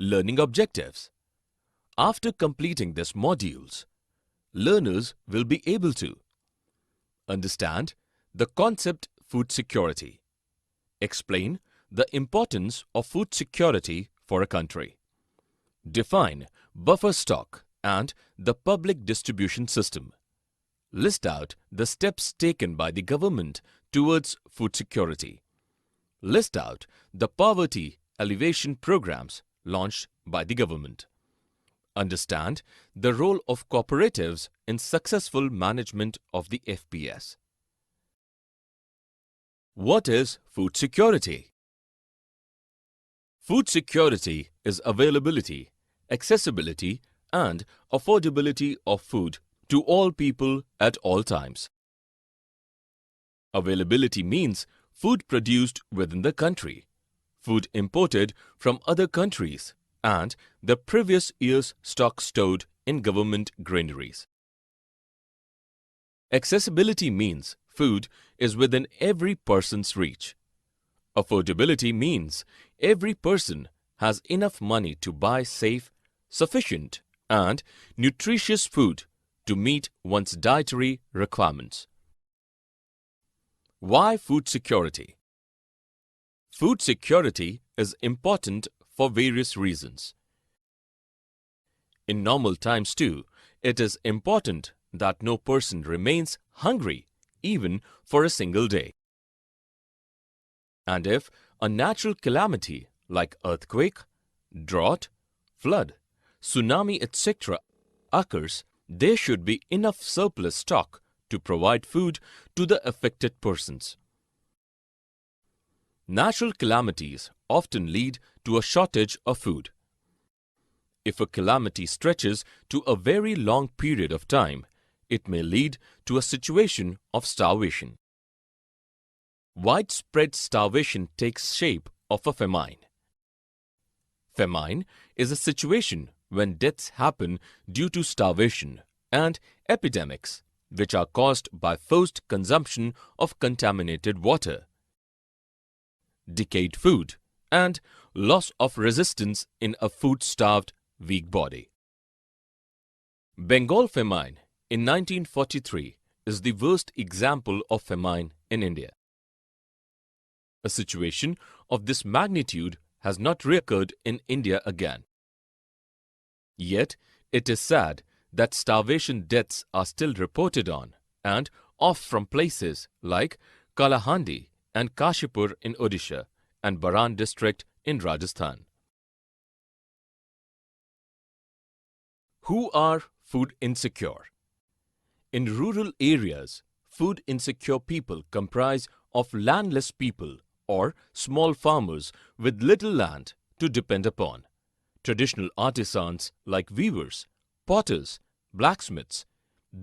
Learning objectives. After completing these modules, learners will be able to understand the concept food security, explain the importance of food security for a country, define buffer stock and the public distribution system, list out the steps taken by the government towards food security, list out the poverty alleviation programs launched by the government, understand the role of cooperatives in successful management of the FPS. What is food security? Food security is availability, accessibility and affordability of food to all people at all times. Availability means food produced within the country, food imported from other countries, and the previous year's stock stored in government granaries. Accessibility means food is within every person's reach. Affordability means every person has enough money to buy safe, sufficient, and nutritious food to meet one's dietary requirements. Why food security? Food security is important for various reasons. In normal times too, it is important that no person remains hungry even for a single day. And if a natural calamity like earthquake, drought, flood, tsunami, etc. occurs, there should be enough surplus stock to provide food to the affected persons. Natural calamities often lead to a shortage of food. If a calamity stretches to a very long period of time, it may lead to a situation of starvation. Widespread starvation takes shape of a famine. Famine is a situation when deaths happen due to starvation and epidemics, which are caused by forced consumption of contaminated water, decayed food, and loss of resistance in a food-starved, weak body. Bengal famine in 1943 is the worst example of famine in India. A situation of this magnitude has not reoccurred in India again. Yet, it is sad that starvation deaths are still reported on and off from places like Kalahandi and Kashipur in Odisha and Baran district in Rajasthan. Who are food insecure? In rural areas, food insecure people comprise of landless people or small farmers with little land to depend upon, traditional artisans like weavers, potters, blacksmiths,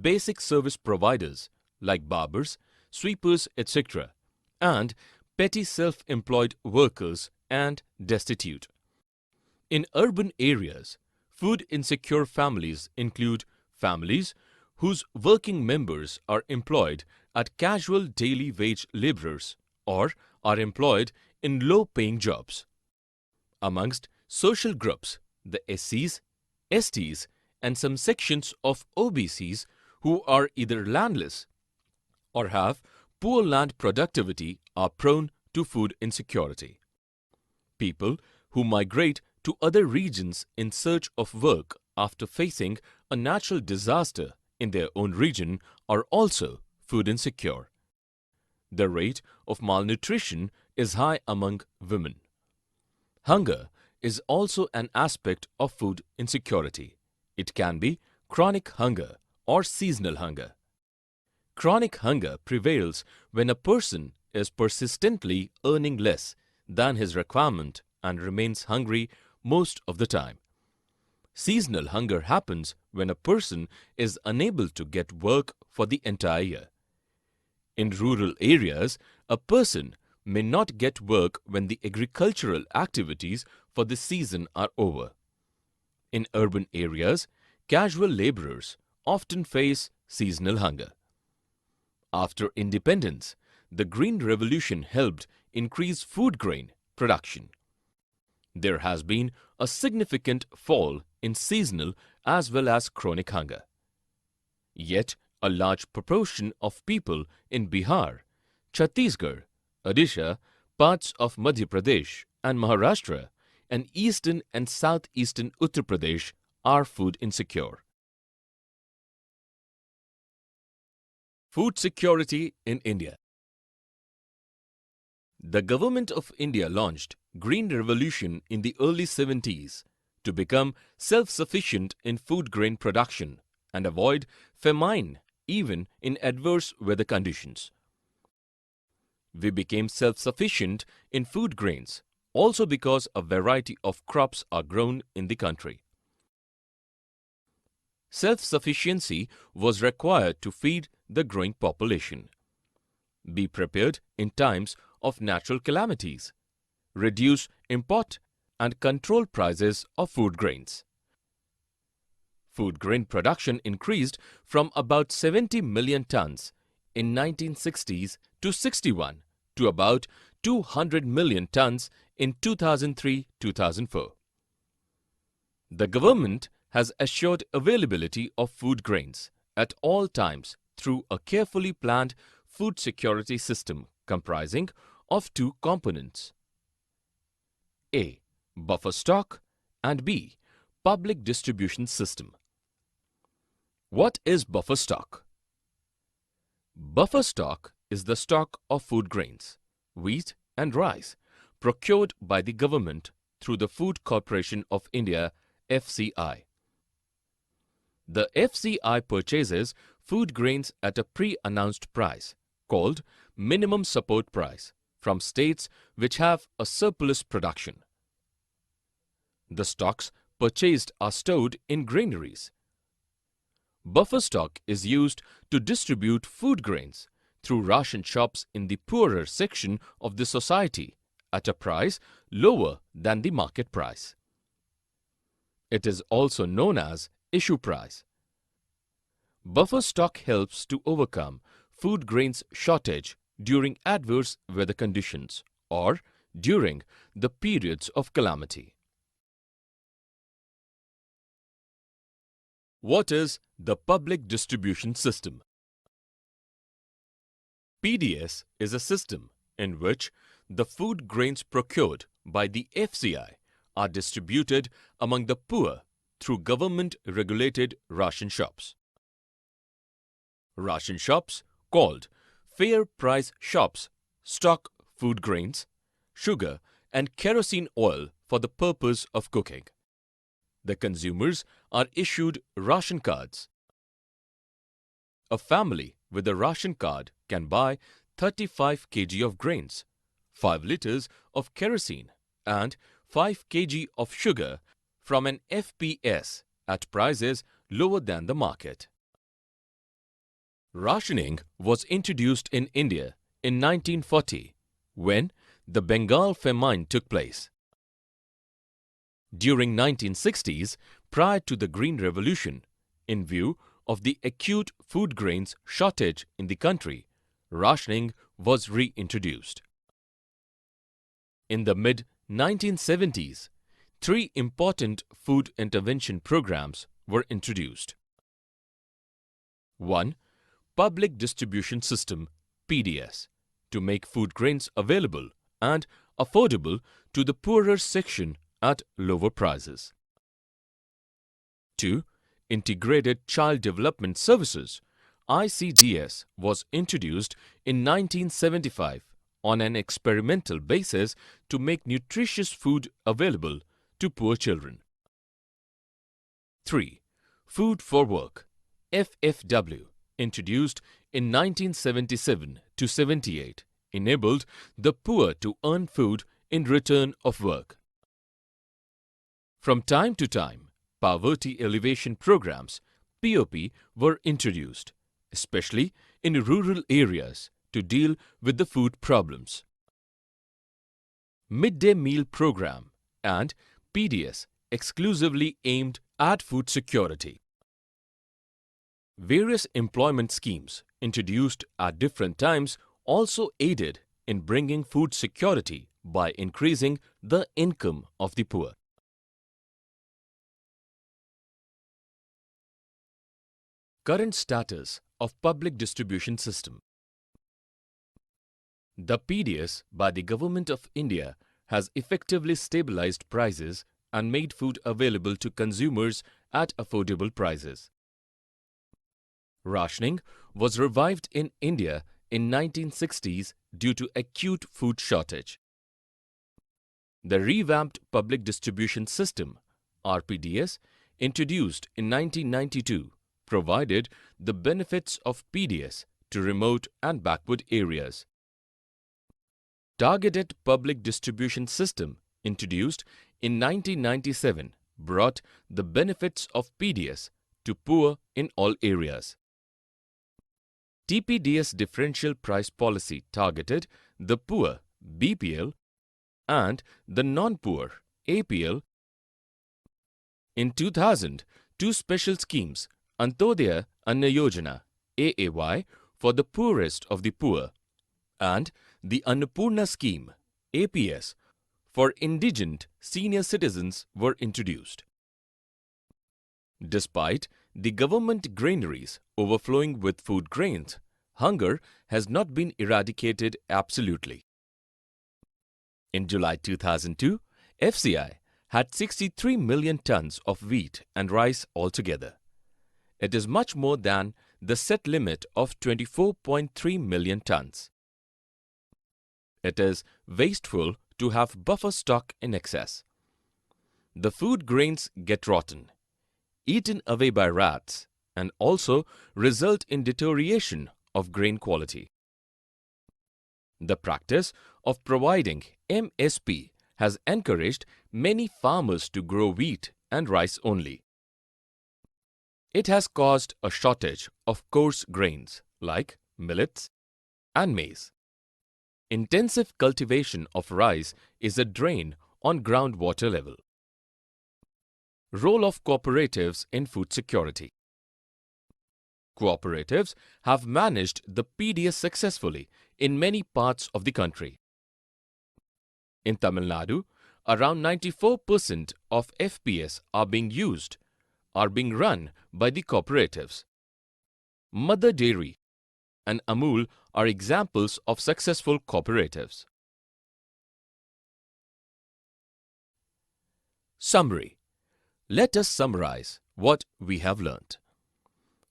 basic service providers like barbers, sweepers, etc., and petty self-employed workers and destitute. In urban areas, food insecure families include families whose working members are employed at casual daily wage laborers or are employed in low-paying jobs. Amongst social groups, the SCs, STs, and some sections of OBCs who are either landless or have poor land productivity are prone to food insecurity. People who migrate to other regions in search of work after facing a natural disaster in their own region are also food insecure. The rate of malnutrition is high among women. Hunger is also an aspect of food insecurity. It can be chronic hunger or seasonal hunger. Chronic hunger prevails when a person is persistently earning less than his requirement and remains hungry most of the time. Seasonal hunger happens when a person is unable to get work for the entire year. In rural areas, a person may not get work when the agricultural activities for the season are over. In urban areas, casual laborers often face seasonal hunger. After independence, the Green Revolution helped increase food grain production. there has been a significant fall in seasonal as well as chronic hunger. Yet, a large proportion of people in Bihar, Chhattisgarh, Odisha, parts of Madhya Pradesh and Maharashtra, and eastern and southeastern Uttar Pradesh are food insecure. Food security in India. The Government of India launched Green Revolution in the early 70s to become self-sufficient in food grain production and avoid famine even in adverse weather conditions. We became self-sufficient in food grains also because a variety of crops are grown in the country. Self-sufficiency was required to feed the growing population. Be prepared in times of natural calamities. Reduce import and control prices of food grains. Food grain production increased from about 70 million tons in 1960s to 61 to about 200 million tons in 2003-2004. The government has assured availability of food grains at all times through a carefully planned food security system comprising of two components: A. Buffer stock, and B. Public distribution system. What is buffer stock? Buffer stock is the stock of food grains, wheat and rice procured by the government through the Food Corporation of India (FCI). The FCI purchases food grains at a pre-announced price called minimum support price from states which have a surplus production. The stocks purchased are stored in granaries. Buffer stock is used to distribute food grains through ration shops in the poorer section of the society at a price lower than the market price. It is also known as issue price. Buffer stock helps to overcome food grains shortage during adverse weather conditions or during the periods of calamity. What is the public distribution system? PDS is a system in which the food grains procured by the FCI are distributed among the poor through government-regulated ration shops. Ration shops, called fair price shops, stock food grains, sugar and kerosene oil for the purpose of cooking. The consumers are issued ration cards. A family with a ration card can buy 35 kg of grains, 5 liters of kerosene and 5 kg of sugar from an FPS at prices lower than the market. Rationing was introduced in India in 1940 when the Bengal famine took place. During 1960s, prior to the Green Revolution, in view of the acute food grains shortage in the country, rationing was reintroduced. In the mid-1970s, 3 important food intervention programs were introduced. 1. Public Distribution System (PDS) to make food grains available and affordable to the poorer section at lower prices. 2. Integrated Child Development Services (ICDS) was introduced in 1975 on an experimental basis to make nutritious food available to poor children. 3. Food for Work (FFW) introduced in 1977 to 78 enabled the poor to earn food in return of work. From time to time, Poverty Elevation Programs (POP) were introduced, especially in rural areas to deal with the food problems. Midday Meal Program and PDS exclusively aimed at food security. Various employment schemes introduced at different times also aided in bringing food security by increasing the income of the poor. Current status of public distribution system. The PDS by the Government of India has effectively stabilized prices and made food available to consumers at affordable prices. Rationing was revived in India in 1960s due to acute food shortage. The revamped public distribution system, RPDS, introduced in 1992, provided the benefits of PDS to remote and backward areas. Targeted public distribution system, introduced in 1997, brought the benefits of PDS to poor in all areas. TPDS differential price policy targeted the poor BPL and the non-poor APL. In 2000, two special schemes, Antyodaya Anna Yojana AAY for the poorest of the poor and the Annapurna scheme APS for indigent senior citizens were introduced. Despite the government granaries overflowing with food grains, hunger has not been eradicated absolutely. In July 2002, FCI had 63 million tons of wheat and rice altogether. It is much more than the set limit of 24.3 million tons. It is wasteful to have buffer stock in excess. The food grains get rotten, eaten away by rats, and also result in deterioration of grain quality. The practice of providing MSP has encouraged many farmers to grow wheat and rice only. It has caused a shortage of coarse grains like millets and maize. Intensive cultivation of rice is a drain on groundwater level. Role of cooperatives in food security. Cooperatives have managed the PDS successfully in many parts of the country. In Tamil Nadu, around 94% of FPS are being run by the cooperatives. Mother Dairy and Amul are examples of successful cooperatives. Summary. Let us summarize what we have learnt.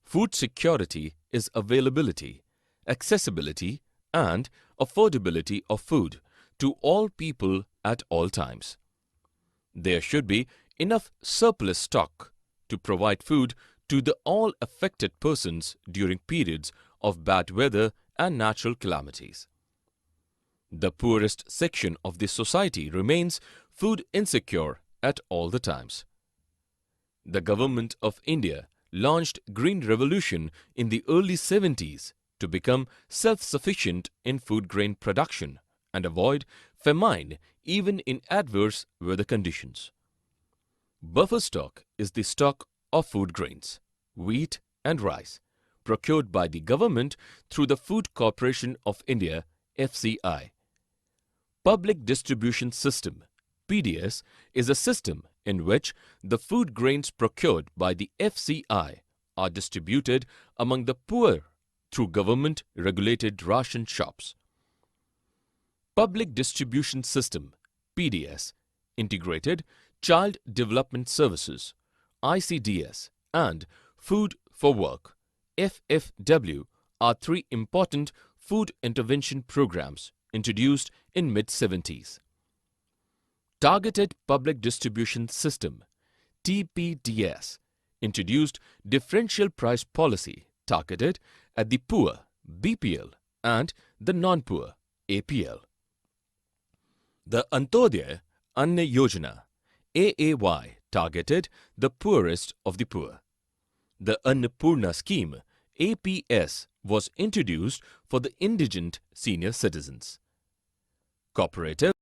Food security is availability, accessibility and affordability of food to all people at all times. There should be enough surplus stock to provide food to the all affected persons during periods of bad weather and natural calamities. The poorest section of the society remains food insecure at all the times. The Government of India launched Green Revolution in the early 70s to become self-sufficient in food grain production and avoid famine even in adverse weather conditions. Buffer stock is the stock of food grains, wheat and rice, procured by the government through the Food Corporation of India (FCI). Public Distribution System (PDS) is a system in which the food grains procured by the FCI are distributed among the poor through government-regulated ration shops. Public Distribution System (PDS) Integrated Child Development Services (ICDS) and Food for Work (FFW) are three important food intervention programs introduced in mid-70s. Targeted Public Distribution System TPDS introduced differential price policy targeted at the poor BPL and the non-poor APL. The Antyodaya Anna Yojana AAY targeted the poorest of the poor. The Annapurna scheme APS was introduced for the indigent senior citizens. Cooperative